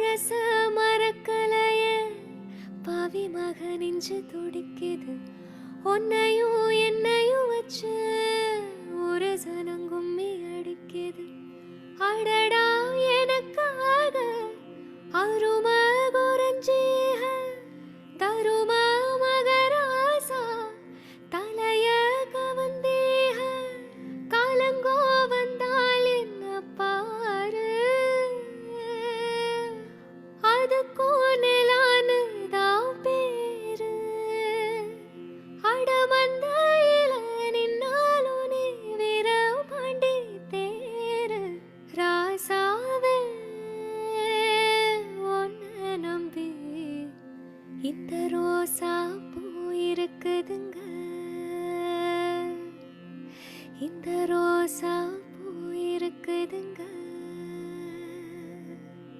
பழச மறக்கலைய பாவி மக நெஞ்சு துடிக்குது உன்னையும் என்னையும் வச்சு ஒரு சனம் கும்மி அடிக்குது அடடா எனக்காக அரும குரஞ்சீக தரும மகராசா தலைய கவந்தீக காலங்கோ வந்தால் என்ன பாரு அதுக்கும் நிலானு தான் பேரு அடமந்தையில நின்னாலும் நீ வீர பாண்டி தேரு ராசாவே உன்னை நம்பி இந்த